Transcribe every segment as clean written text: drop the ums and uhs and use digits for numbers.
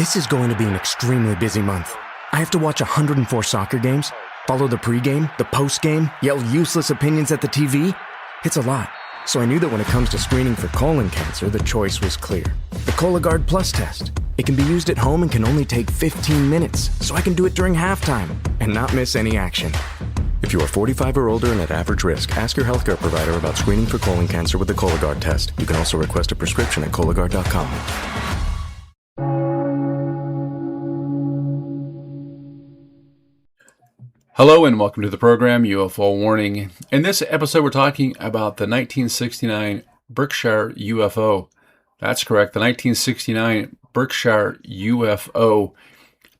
This is going to be an extremely busy month. I have to watch 104 soccer games, follow the pregame, the postgame, yell useless opinions at the TV. It's a lot. So I knew that when it comes to screening for colon cancer, the choice was clear. The Cologuard Plus test. It can be used at home and can only take 15 minutes, so I can do it during halftime and not miss any action. If you are 45 or older and at average risk, ask your healthcare provider about screening for colon cancer with the Cologuard test. You can also request a prescription at Cologuard.com. Hello and welcome to the program UFO Warning. In this episode, we're talking about the 1969 Berkshire UFO. That's correct, the 1969 Berkshire UFO.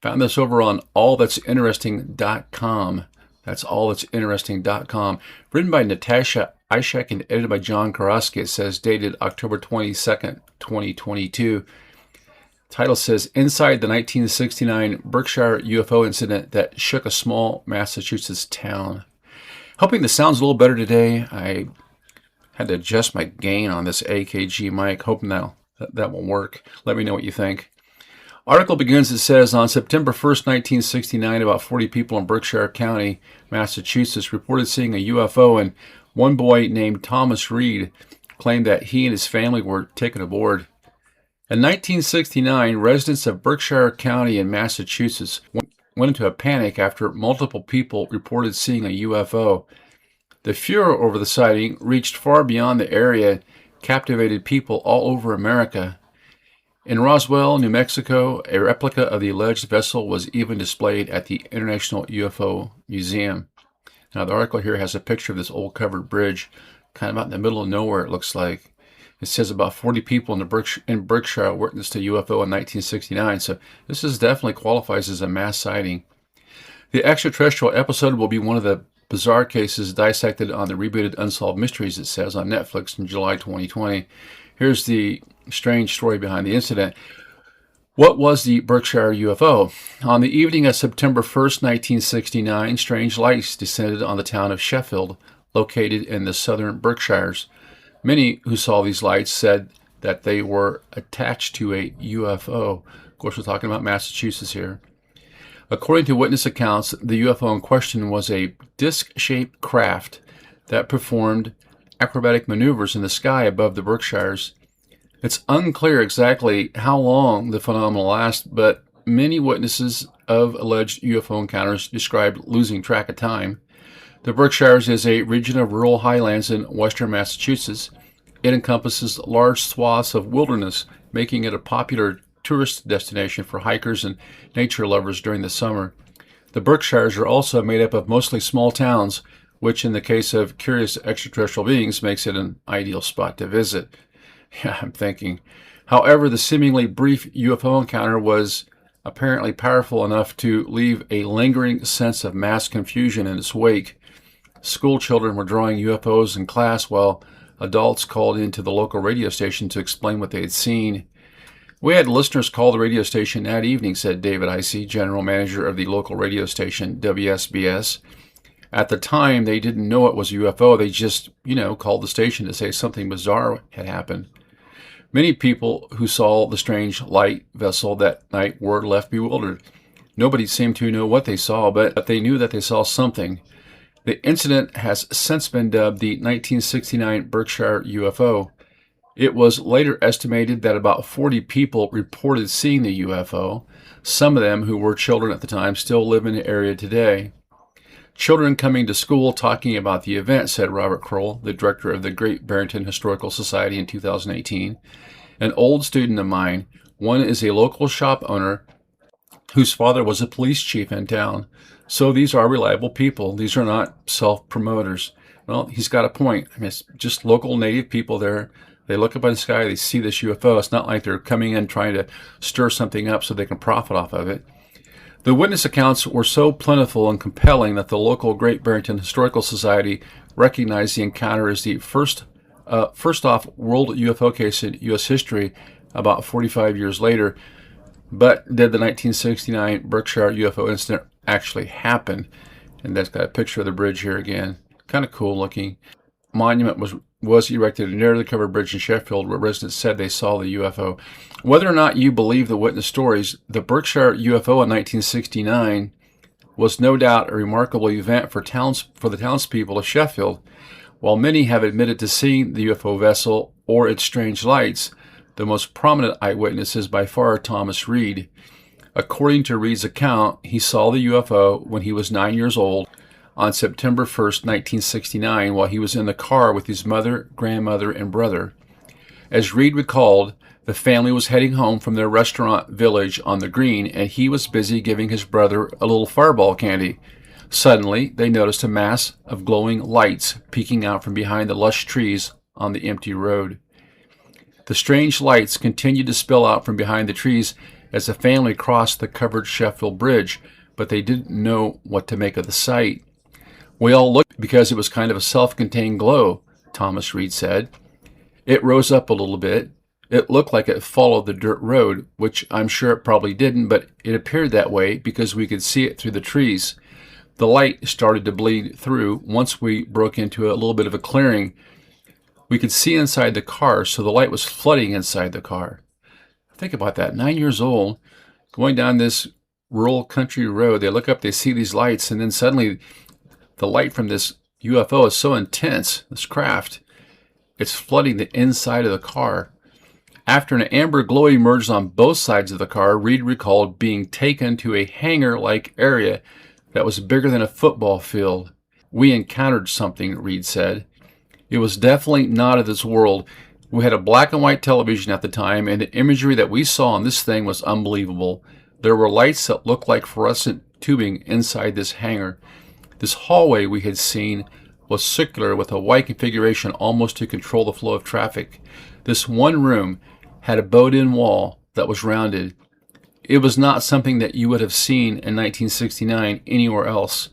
Found this over on allthat'sinteresting.com. That's allthat'sinteresting.com. Written by Natasha Ishak and edited by John Karosky. It says dated October 22nd, 2022. Title says, Inside the 1969 Berkshire UFO Incident That Shook a Small Massachusetts Town. Hoping the sound's a little better today. I had to adjust my gain on this AKG mic, hoping that will work. Let me know what you think. Article begins, it says, on September 1st, 1969, about 40 people in Berkshire County, Massachusetts, reported seeing a UFO, and one boy named Thom Reed claimed that he and his family were taken aboard. In 1969, residents of Berkshire County in Massachusetts went into a panic after multiple people reported seeing a UFO. The furor over the sighting reached far beyond the area, captivated people all over America. In Roswell, New Mexico, a replica of the alleged vessel was even displayed at the International UFO Museum. Now, the article here has a picture of this old covered bridge, kind of out in the middle of nowhere, it looks like. It says about 40 people in Berkshire witnessed a UFO in 1969, so this definitely qualifies as a mass sighting. The extraterrestrial episode will be one of the bizarre cases dissected on the rebooted Unsolved Mysteries, it says, on Netflix in July 2020. Here's the strange story behind the incident. What was the Berkshire UFO? On the evening of September 1st, 1969, strange lights descended on the town of Sheffield, located in the southern Berkshires. Many who saw these lights said that they were attached to a UFO. Of course, we're talking about Massachusetts here. According to witness accounts, the UFO in question was a disc-shaped craft that performed acrobatic maneuvers in the sky above the Berkshires. It's unclear exactly how long the phenomenon lasted, but many witnesses of alleged UFO encounters described losing track of time. The Berkshires is a region of rural highlands in western Massachusetts. It encompasses large swaths of wilderness, making it a popular tourist destination for hikers and nature lovers during the summer. The Berkshires are also made up of mostly small towns, which in the case of curious extraterrestrial beings makes it an ideal spot to visit. Yeah, I'm thinking. However, the seemingly brief UFO encounter was apparently powerful enough to leave a lingering sense of mass confusion in its wake. School children were drawing UFOs in class while adults called into the local radio station to explain what they had seen. We had listeners call the radio station that evening, said David Icey, general manager of the local radio station WSBS. At the time, they didn't know it was a UFO. They just, called the station to say something bizarre had happened. Many people who saw the strange light vessel that night were left bewildered. Nobody seemed to know what they saw, but they knew that they saw something. The incident has since been dubbed the 1969 Berkshire UFO. It was later estimated that about 40 people reported seeing the UFO. Some of them, who were children at the time, still live in the area today. Children coming to school talking about the event, said Robert Kroll, the director of the Great Barrington Historical Society in 2018. An old student of mine, one is a local shop owner whose father was a police chief in town. So these are reliable people. These are not self-promoters. Well, he's got a point. I mean, it's just local native people there. They look up in the sky, they see this UFO. It's not like they're coming in trying to stir something up so they can profit off of it. The witness accounts were so plentiful and compelling that the local Great Barrington Historical Society recognized the encounter as the first off world UFO case in U.S. history about 45 years later. But did the 1969 Berkshire UFO incident actually happen? And that's got a picture of the bridge here again. Kind of cool looking. monument was erected near the covered bridge in Sheffield, where residents said they saw the UFO. Whether or not you believe the witness stories, the Berkshire UFO in 1969 was no doubt a remarkable event for the townspeople of Sheffield. While many have admitted to seeing the UFO vessel or its strange lights, the most prominent eyewitness is by far Thom Reed. According to Reed's account, he saw the UFO when he was 9 years old on September 1st, 1969, while he was in the car with his mother, grandmother, and brother. As Reed recalled, the family was heading home from their restaurant village on the green, and he was busy giving his brother a little fireball candy. Suddenly, they noticed a mass of glowing lights peeking out from behind the lush trees on the empty road. The strange lights continued to spill out from behind the trees as the family crossed the covered Sheffield Bridge, but they didn't know what to make of the sight. We all looked because it was kind of a self-contained glow, Thom Reed said. It rose up a little bit. It looked like it followed the dirt road, which I'm sure it probably didn't, but it appeared that way because we could see it through the trees. The light started to bleed through once we broke into a little bit of a clearing. We could see inside the car, so the light was flooding inside the car. Think about that, 9 years old, going down this rural country road. They look up, they see these lights, and then suddenly the light from this UFO is so intense, this craft, it's flooding the inside of the car. After an amber glow emerged on both sides of the car, Reed recalled being taken to a hangar-like area that was bigger than a football field. We encountered something, Reed said. It was definitely not of this world. We had a black and white television at the time, and the imagery that we saw on this thing was unbelievable. There were lights that looked like fluorescent tubing inside this hangar. This hallway we had seen was circular with a white configuration almost to control the flow of traffic. This one room had a bowed-in wall that was rounded. It was not something that you would have seen in 1969 anywhere else.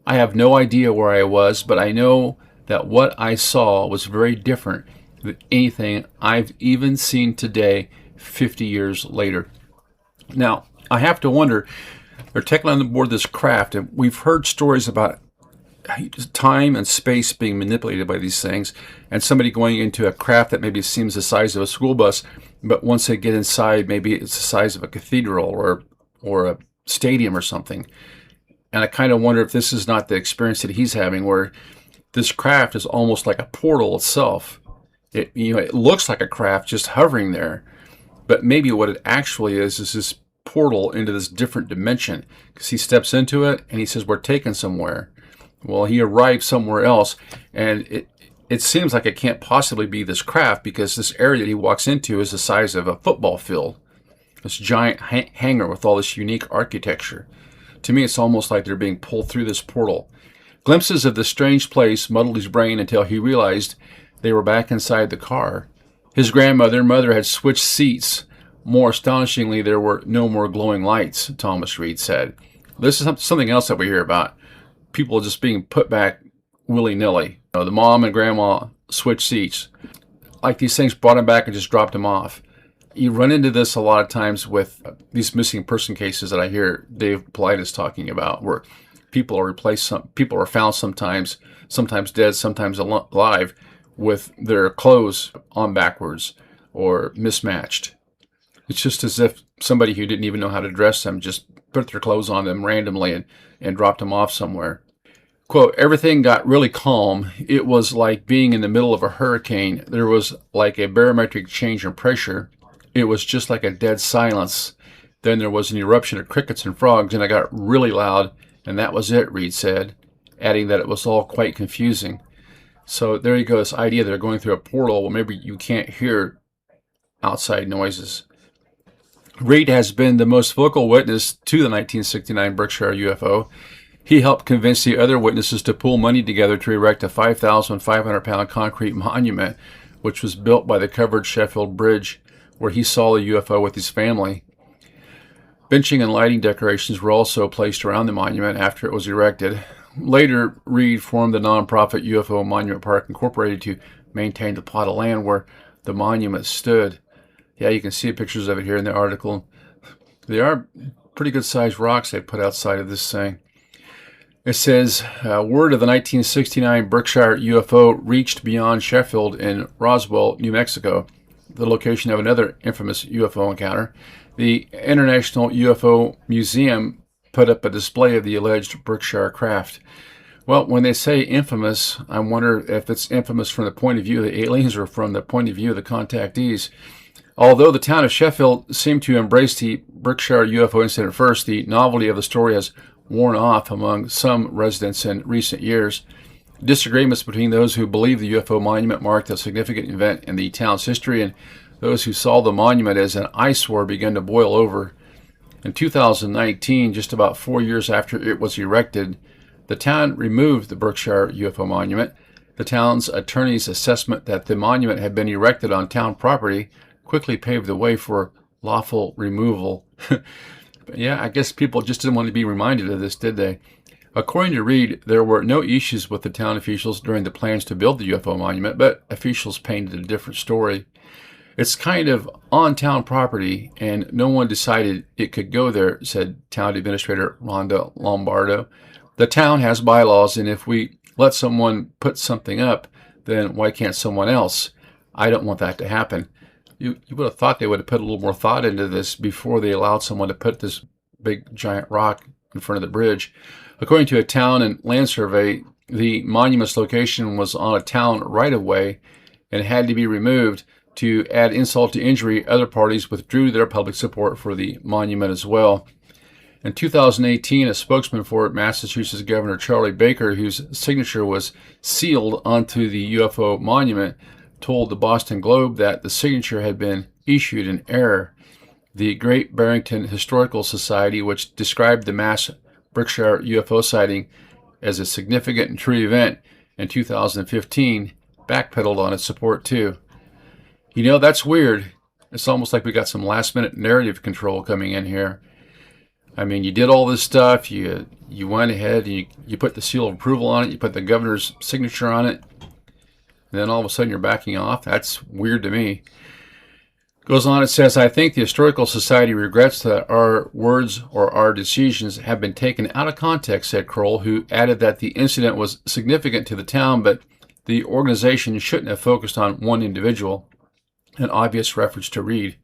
I have no idea where I was, but I know that what I saw was very different than anything I've even seen today, 50 years later. Now, I have to wonder, they're taking on board this craft, and we've heard stories about time and space being manipulated by these things, and somebody going into a craft that maybe seems the size of a school bus, but once they get inside, maybe it's the size of a cathedral or a stadium or something. And I kind of wonder if this is not the experience that he's having, where this craft is almost like a portal itself. It looks like a craft just hovering there, but maybe what it actually is this portal into this different dimension, because he steps into it and he says, we're taken somewhere. Well, he arrived somewhere else, and it seems like it can't possibly be this craft, because this area that he walks into is the size of a football field, this giant hangar with all this unique architecture. To me, it's almost like they're being pulled through this portal. Glimpses of this strange place muddled his brain until he realized they were back inside the car. His grandmother and mother had switched seats. More astonishingly, there were no more glowing lights, Thom Reed said. This is something else that we hear about. People just being put back willy-nilly. The mom and grandma switched seats. Like these things brought them back and just dropped them off. You run into this a lot of times with these missing person cases that I hear Dave Politis talking about, where people are replaced, people are found sometimes dead, sometimes alive, with their clothes on backwards or mismatched. It's just as if somebody who didn't even know how to dress them just put their clothes on them randomly and dropped them off somewhere. Quote, everything got really calm. It was like being in the middle of a hurricane. There was like a barometric change in pressure. It was just like a dead silence. Then there was an eruption of crickets and frogs, and it got really loud, and that was it, Reed said, adding that it was all quite confusing. So there you go, this idea that they're going through a portal. Well, maybe you can't hear outside noises. Reed has been the most vocal witness to the 1969 Berkshire UFO. He helped convince the other witnesses to pool money together to erect a 5,500-pound concrete monument, which was built by the covered Sheffield Bridge, where he saw the UFO with his family. Benching and lighting decorations were also placed around the monument after it was erected. Later, Reed formed the nonprofit UFO Monument Park Incorporated to maintain the plot of land where the monument stood. Yeah, you can see pictures of it here in the article. They are pretty good-sized rocks they put outside of this thing. It says, word of the 1969 Berkshire UFO reached beyond Sheffield in Roswell, New Mexico, the location of another infamous UFO encounter. The International UFO Museum put up a display of the alleged Berkshire craft. Well, when they say infamous, I wonder if it's infamous from the point of view of the aliens or from the point of view of the contactees. Although the town of Sheffield seemed to embrace the Berkshire UFO incident first, the novelty of the story has worn off among some residents in recent years. Disagreements between those who believe the UFO monument marked a significant event in the town's history and those who saw the monument as an eyesore began to boil over. In 2019, just about 4 years after it was erected, the town removed the Berkshire UFO monument. The town's attorney's assessment that the monument had been erected on town property quickly paved the way for lawful removal. Yeah, I guess people just didn't want to be reminded of this, did they? According to Reed, there were no issues with the town officials during the plans to build the UFO monument, but officials painted a different story. It's kind of on town property, and no one decided it could go there, said Town Administrator Rhonda Lombardo. The town has bylaws, and if we let someone put something up, then why can't someone else? I don't want that to happen. You would have thought they would have put a little more thought into this before they allowed someone to put this big giant rock in front of the bridge. According to a town and land survey, the monument's location was on a town right-of-way and had to be removed. To add insult to injury, other parties withdrew their public support for the monument as well. In 2018, a spokesman for Massachusetts Governor Charlie Baker, whose signature was sealed onto the UFO monument, told the Boston Globe that the signature had been issued in error. The Great Barrington Historical Society, which described the mass Berkshire UFO sighting as a significant and true event in 2015, backpedaled on its support too. You know, that's weird. It's almost like we got some last-minute narrative control coming in here. I mean, you did all this stuff, you went ahead, and you put the seal of approval on it, you put the governor's signature on it, and then all of a sudden you're backing off. That's weird to me. Goes on, it says, I think the Historical Society regrets that our words or our decisions have been taken out of context, said Kroll, who added that the incident was significant to the town, but the organization shouldn't have focused on one individual. An obvious reference to Reed.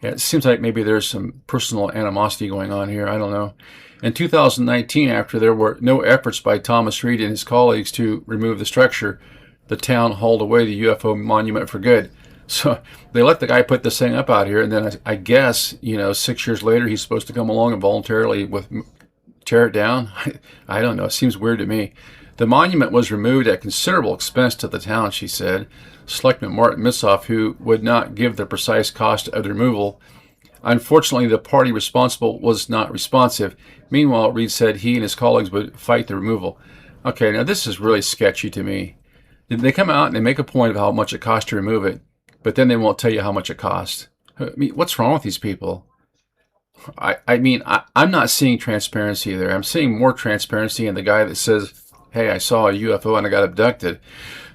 Yeah, it seems like maybe there's some personal animosity going on here. I don't know. In 2019, after there were no efforts by Thomas Reed and his colleagues to remove the structure, the town hauled away the UFO monument for good. So they let the guy put this thing up out here, and then I guess, 6 years later, he's supposed to come along and voluntarily tear it down. I don't know. It seems weird to me. The monument was removed at considerable expense to the town, she said. Selectman Martin Missoff, who would not give the precise cost of the removal. Unfortunately, the party responsible was not responsive. Meanwhile, Reed said he and his colleagues would fight the removal. Okay, now this is really sketchy to me. They come out and they make a point of how much it costs to remove it, but then they won't tell you how much it costs. I mean, what's wrong with these people? I'm not seeing transparency there. I'm seeing more transparency in the guy that says, hey, I saw a UFO and I got abducted.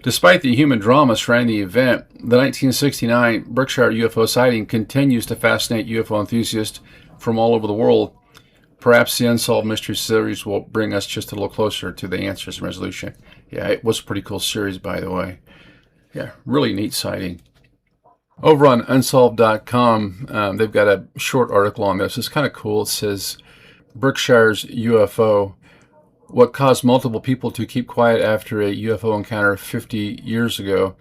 Despite the human drama surrounding the event, the 1969 Berkshire UFO sighting continues to fascinate UFO enthusiasts from all over the world. Perhaps the Unsolved Mysteries series will bring us just a little closer to the answers and resolution. Yeah, it was a pretty cool series, by the way. Yeah, really neat sighting. Over on unsolved.com, they've got a short article on this. It's kind of cool. It says, Berkshire's UFO, what caused multiple people to keep quiet after a UFO encounter 50 years ago.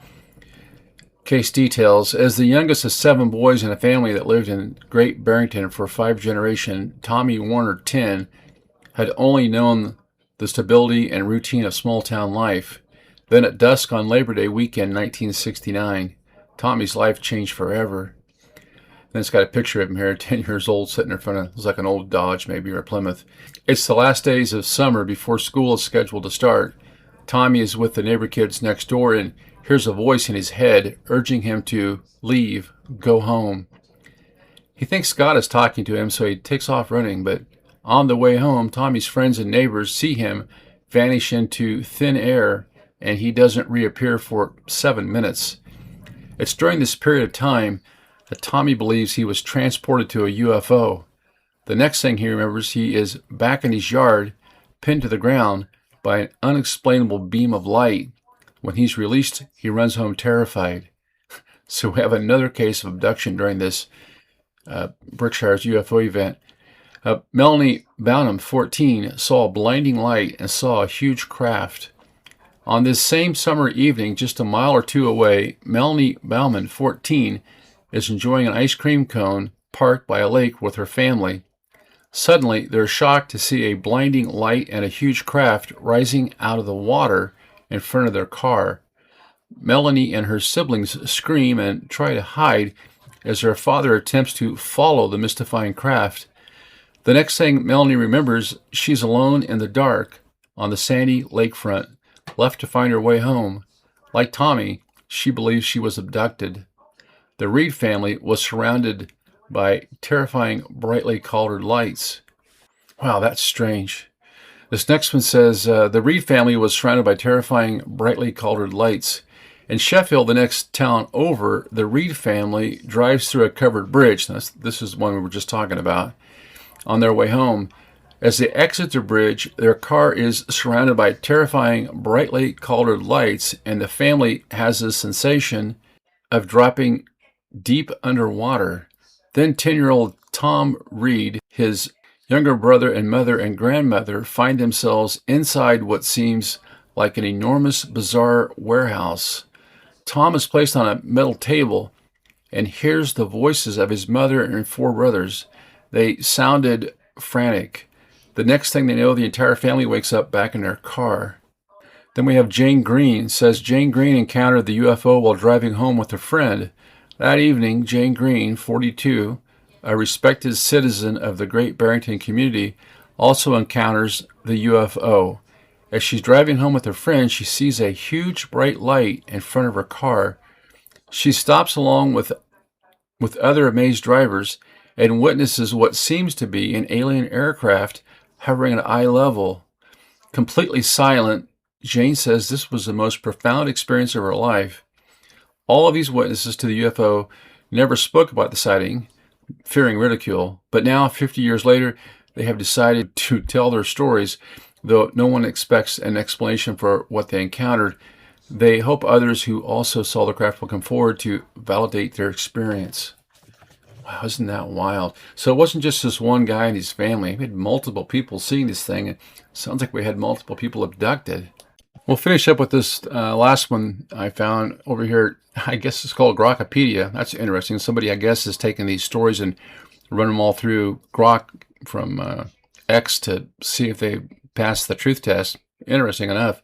Case details. As the youngest of 7 boys in a family that lived in Great Barrington for 5 generations, Tommy Warner 10 had only known the stability and routine of small-town life. Then at dusk on Labor Day weekend 1969, Tommy's life changed forever. Then it's got a picture of him here, 10 years old, sitting in front of, looks like an old Dodge maybe, or a Plymouth. It's the last days of summer before school is scheduled to start. Tommy is with the neighbor kids next door and hears a voice in his head urging him to leave, go home. He thinks Scott is talking to him, so he takes off running, but on the way home, Tommy's friends and neighbors see him vanish into thin air, and he doesn't reappear for 7 minutes. It's during this period of time that Tommy believes he was transported to a UFO. The next thing he remembers, he is back in his yard, pinned to the ground by an unexplainable beam of light. When he's released, he runs home terrified. So we have another case of abduction during this Berkshire's UFO event. Melanie Bauman, 14, saw a blinding light and saw a huge craft. On this same summer evening, just a mile or two away, Melanie Bauman, 14, is enjoying an ice cream cone parked by a lake with her family. Suddenly, they're shocked to see a blinding light and a huge craft rising out of the water in front of their car. Melanie and her siblings scream and try to hide as their father attempts to follow the mystifying craft. The next thing Melanie remembers, she's alone in the dark on the sandy lakefront, left to find her way home. Like Tommy, she believes she was abducted. The Reed family was surrounded by terrifying, brightly colored lights. Wow, that's strange. This next one says, the Reed family was surrounded by terrifying, brightly colored lights. In Sheffield, the next town over, the Reed family drives through a covered bridge. This is one we were just talking about. On their way home, as they exit the bridge, their car is surrounded by terrifying, brightly colored lights, and the family has the sensation of dropping deep underwater. Then 10-year-old Thom Reed, his younger brother and mother and grandmother find themselves inside what seems like an enormous, bizarre warehouse. Tom is placed on a metal table and hears the voices of his mother and 4 brothers. They sounded frantic. The next thing they know, the entire family wakes up back in their car. Then we have Jane Green. Says Jane Green encountered the UFO while driving home with a friend. That evening, Jane Green, 42, a respected citizen of the Great Barrington community, also encounters the UFO. As she's driving home with her friend, she sees a huge bright light in front of her car. She stops along with other amazed drivers and witnesses what seems to be an alien aircraft hovering at eye level. Completely silent, Jane says this was the most profound experience of her life. All of these witnesses to the UFO never spoke about the sighting, fearing ridicule, but now, 50 years later, they have decided to tell their stories. Though no one expects an explanation for what they encountered, they hope others who also saw the craft will come forward to validate their experience. Wow, isn't that wild? So it wasn't just this one guy and his family. We had multiple people seeing this thing. It sounds like we had multiple people abducted. We'll finish up with this last one I found over here. I guess it's called Grokpedia. That's interesting. Somebody, I guess, has taken these stories and run them all through Grok from X to see if they pass the truth test. Interesting enough.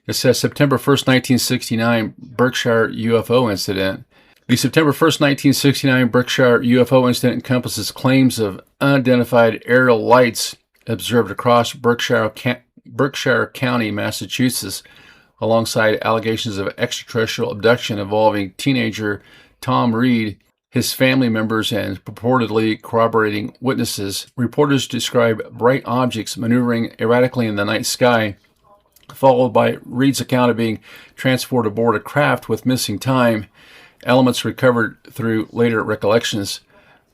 It says September 1st, 1969, Berkshire UFO Incident. The September 1st, 1969 Berkshire UFO Incident encompasses claims of unidentified aerial lights observed across Berkshire County, Massachusetts, alongside allegations of extraterrestrial abduction involving teenager Thom Reed, his family members, and purportedly corroborating witnesses. Reporters describe bright objects maneuvering erratically in the night sky, followed by Reed's account of being transported aboard a craft with missing time, elements recovered through later recollections.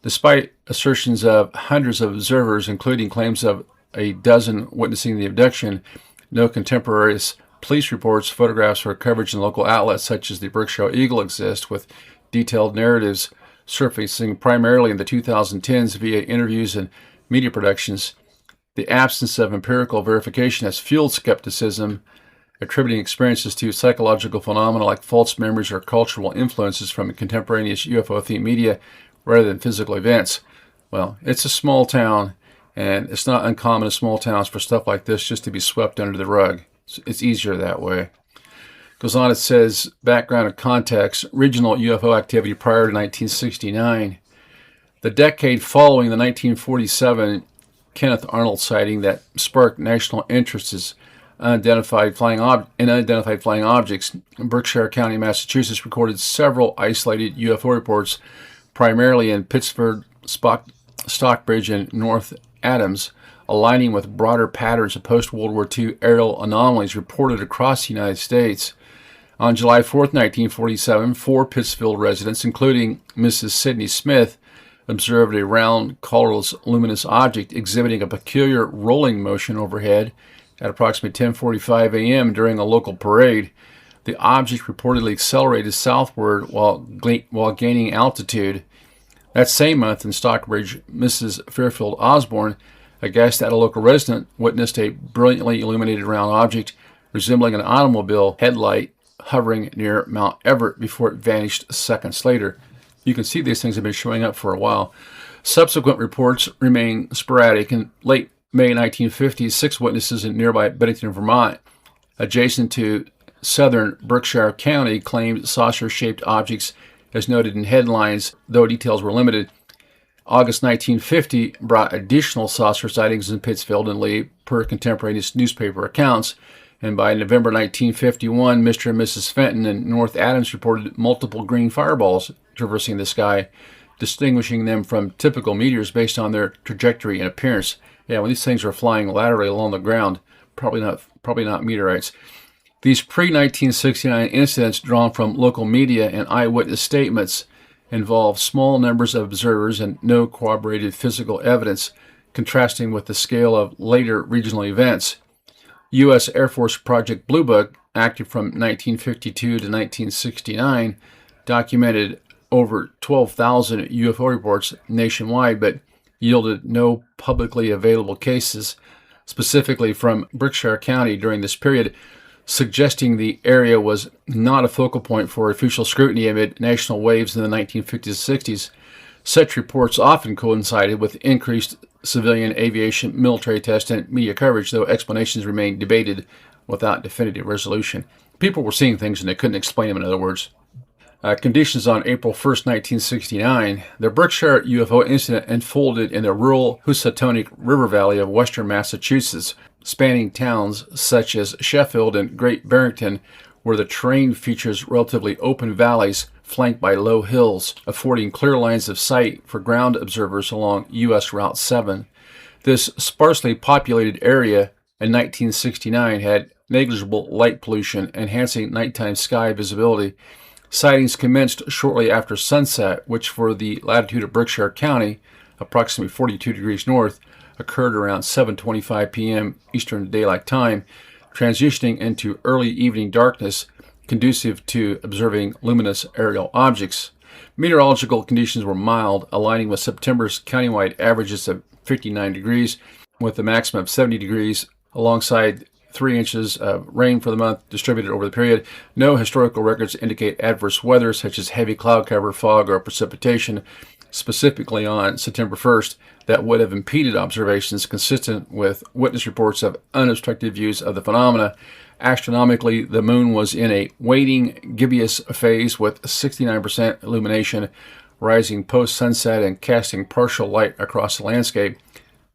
Despite assertions of hundreds of observers, including claims of a dozen witnessing the abduction, no contemporaneous police reports, photographs, or coverage in local outlets such as the Berkshire Eagle exist, with detailed narratives surfacing primarily in the 2010s via interviews and media productions. The absence of empirical verification has fueled skepticism, attributing experiences to psychological phenomena like false memories or cultural influences from contemporaneous UFO-themed media rather than physical events. Well, it's a small town, and it's not uncommon in small towns for stuff like this just to be swept under the rug. It's easier that way. Goes on, it says, background and context, regional UFO activity prior to 1969. The decade following the 1947 Kenneth Arnold sighting that sparked national interest is unidentified flying objects. Berkshire County, Massachusetts recorded several isolated UFO reports, primarily in Pittsford, Stockbridge, and North Adams, aligning with broader patterns of post-World War II aerial anomalies reported across the United States. On July 4th, 1947, 4 Pittsfield residents, including Mrs. Sidney Smith, observed a round, colorless, luminous object exhibiting a peculiar rolling motion overhead at approximately 10:45 a.m. during a local parade. The object reportedly accelerated southward while gaining altitude. That same month in Stockbridge, Mrs. Fairfield Osborne, a guest at a local resident, witnessed a brilliantly illuminated round object resembling an automobile headlight hovering near Mount Everett before it vanished seconds later. You can see these things have been showing up for a while. Subsequent reports remain sporadic. In late May 1950, 6 witnesses in nearby Bennington, Vermont, adjacent to southern Berkshire County, claimed saucer-shaped objects as noted in headlines, though details were limited. August 1950 brought additional saucer sightings in Pittsfield and Lee, per contemporaneous newspaper accounts. And by November 1951, Mr. and Mrs. Fenton in North Adams reported multiple green fireballs traversing the sky, distinguishing them from typical meteors based on their trajectory and appearance. Yeah, when these things are flying laterally along the ground, probably not meteorites. These pre-1969 incidents drawn from local media and eyewitness statements involve small numbers of observers and no corroborated physical evidence, contrasting with the scale of later regional events. U.S. Air Force Project Blue Book, active from 1952 to 1969, documented over 12,000 UFO reports nationwide, but yielded no publicly available cases, specifically from Berkshire County during this period, suggesting the area was not a focal point for official scrutiny amid national waves in the 1950s and 60s. Such reports often coincided with increased civilian aviation, military tests, and media coverage, though explanations remained debated without definitive resolution. People were seeing things and they couldn't explain them, in other words. Conditions on April 1st, 1969. The Berkshire UFO Incident unfolded in the rural Housatonic River Valley of western Massachusetts, spanning towns such as Sheffield and Great Barrington, where the terrain features relatively open valleys flanked by low hills, affording clear lines of sight for ground observers along U.S. Route 7. This sparsely populated area in 1969 had negligible light pollution, enhancing nighttime sky visibility. Sightings commenced shortly after sunset, which for the latitude of Berkshire County, approximately 42 degrees north, occurred around 7:25 p.m. Eastern Daylight Time, transitioning into early evening darkness conducive to observing luminous aerial objects. Meteorological conditions were mild, aligning with September's countywide averages of 59 degrees, with a maximum of 70 degrees, alongside 3 inches of rain for the month distributed over the period. No historical records indicate adverse weather, such as heavy cloud cover, fog, or precipitation, specifically on September 1st, that would have impeded observations consistent with witness reports of unobstructed views of the phenomena. Astronomically, the moon was in a waning gibbous phase with 69% illumination, rising post-sunset and casting partial light across the landscape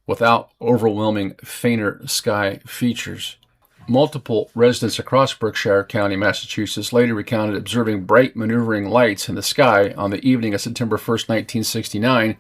without overwhelming fainter sky features. Multiple residents across Berkshire County, Massachusetts, later recounted observing bright maneuvering lights in the sky on the evening of September 1st, 1969,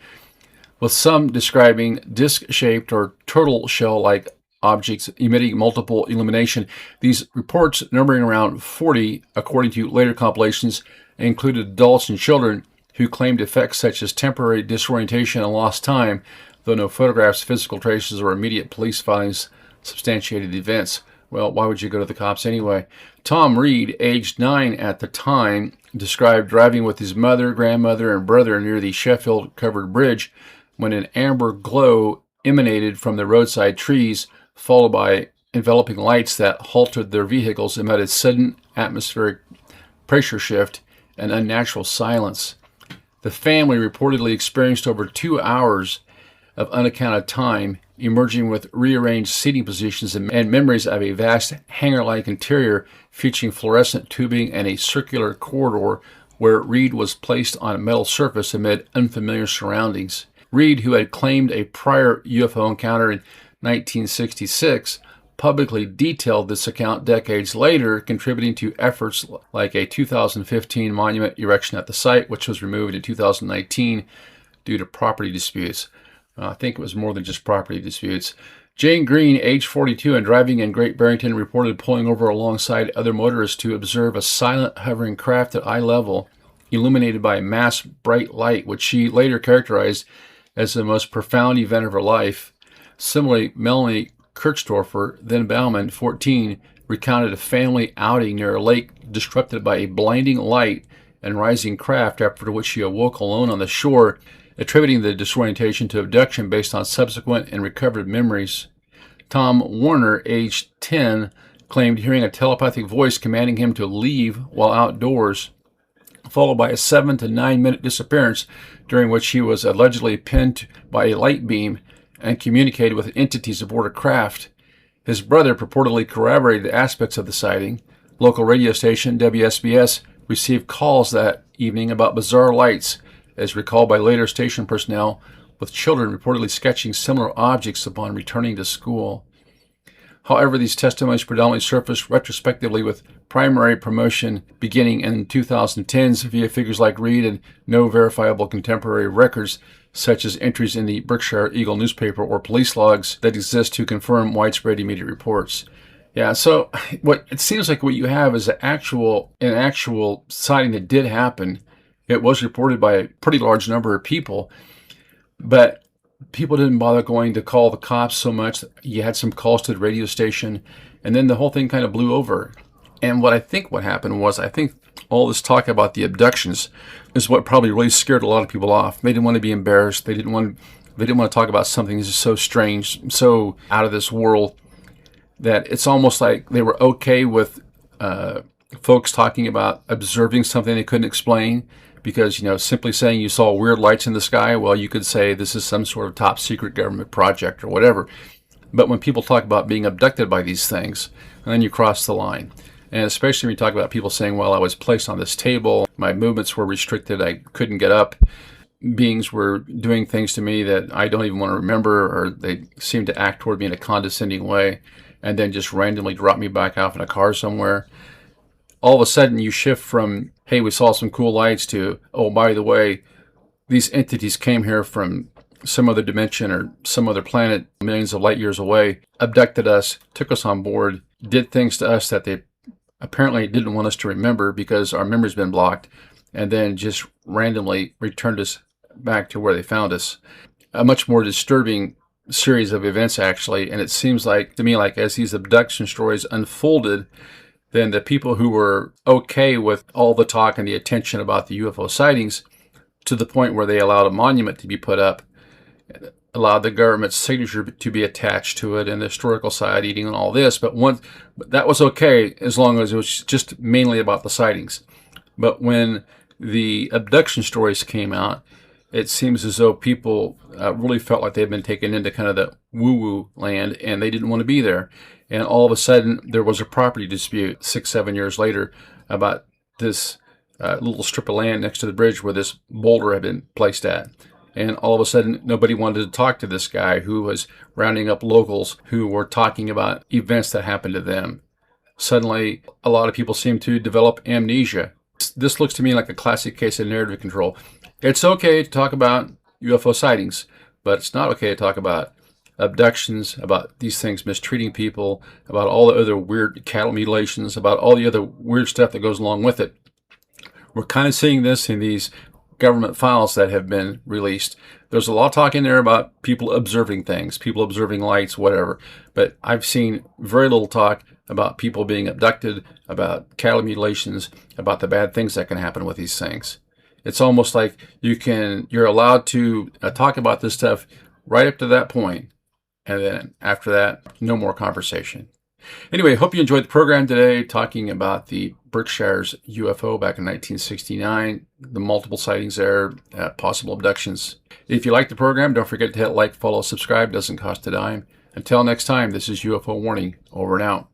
with some describing disc-shaped or turtle shell-like objects emitting multiple illumination. These reports, numbering around 40, according to later compilations, included adults and children who claimed effects such as temporary disorientation and lost time, though no photographs, physical traces, or immediate police filings substantiated the events. Well, why would you go to the cops anyway? Thom Reed, aged 9 at the time, described driving with his mother, grandmother, and brother near the Sheffield-covered bridge when an amber glow emanated from the roadside trees, followed by enveloping lights that halted their vehicles amid a sudden atmospheric pressure shift and unnatural silence. The family reportedly experienced over 2 hours of unaccounted time, emerging with rearranged seating positions and memories of a vast hangar-like interior featuring fluorescent tubing and a circular corridor where Reed was placed on a metal surface amid unfamiliar surroundings. Reed, who had claimed a prior UFO encounter in 1966, publicly detailed this account decades later, contributing to efforts like a 2015 monument erection at the site, which was removed in 2019 due to property disputes. I think it was more than just property disputes. Jane Green, age 42 and driving in Great Barrington, reported pulling over alongside other motorists to observe a silent hovering craft at eye level illuminated by a mass bright light, which she later characterized as the most profound event of her life. Similarly, Melanie Kirchdorfer, then Bauman, 14, recounted a family outing near a lake disrupted by a blinding light and rising craft, after which she awoke alone on the shore, attributing the disorientation to abduction based on subsequent and recovered memories. Tom Warner, aged 10, claimed hearing a telepathic voice commanding him to leave while outdoors, followed by a 7 to 9 minute disappearance during which he was allegedly pinned by a light beam and communicated with entities aboard a craft. His brother purportedly corroborated aspects of the sighting. Local radio station WSBS received calls that evening about bizarre lights, as recalled by later station personnel, with children reportedly sketching similar objects upon returning to school. However, these testimonies predominantly surfaced retrospectively, with primary promotion beginning in 2010s via figures like Reed and no verifiable contemporary records, such as entries in the Berkshire Eagle newspaper or police logs that exist to confirm widespread immediate reports. Yeah, so what it seems like what you have is an actual sighting that did happen. It was reported by a pretty large number of people, but people didn't bother going to call the cops so much. You had some calls to the radio station, and then the whole thing kind of blew over. And what happened was, I think all this talk about the abductions is what probably really scared a lot of people off. They didn't want to be embarrassed. They didn't want to talk about something that's so strange, so out of this world, that it's almost like they were okay with folks talking about observing something they couldn't explain. Because, simply saying you saw weird lights in the sky, well, you could say this is some sort of top secret government project or whatever. But when people talk about being abducted by these things, and then you cross the line. And especially when you talk about people saying, well, I was placed on this table, my movements were restricted, I couldn't get up, beings were doing things to me that I don't even want to remember, or they seem to act toward me in a condescending way, and then just randomly drop me back off in a car somewhere. All of a sudden you shift from, hey, we saw some cool lights, to, oh, by the way, these entities came here from some other dimension or some other planet millions of light years away, abducted us, took us on board, did things to us that they apparently didn't want us to remember because our memory's been blocked, and then just randomly returned us back to where they found us. A much more disturbing series of events, actually, and it seems like, to me, like as these abduction stories unfolded, then the people who were okay with all the talk and the attention about the UFO sightings, to the point where they allowed a monument to be put up, allowed the government's signature to be attached to it, and the historical society and all this. But that was okay as long as it was just mainly about the sightings. But when the abduction stories came out, it seems as though people really felt like they'd been taken into kind of the woo-woo land, and they didn't want to be there. And all of a sudden, there was a property dispute 6-7 years later about this little strip of land next to the bridge where this boulder had been placed at. And all of a sudden, nobody wanted to talk to this guy who was rounding up locals who were talking about events that happened to them. Suddenly, a lot of people seem to develop amnesia. This looks to me like a classic case of narrative control. It's okay to talk about UFO sightings, but it's not okay to talk about abductions, about these things mistreating people, about all the other weird cattle mutilations, about all the other weird stuff that goes along with it. We're kind of seeing this in these government files that have been released. There's a lot of talk in there about people observing things, people observing lights, whatever. But I've seen very little talk about people being abducted, about cattle mutilations, about the bad things that can happen with these things. It's almost like you're allowed to talk about this stuff right up to that point. And then after that, no more conversation. Anyway, hope you enjoyed the program today, talking about the Berkshire's UFO back in 1969, the multiple sightings there, possible abductions. If you like the program, don't forget to hit like, follow, subscribe. Doesn't cost a dime. Until next time, this is UFO Warning, over and out.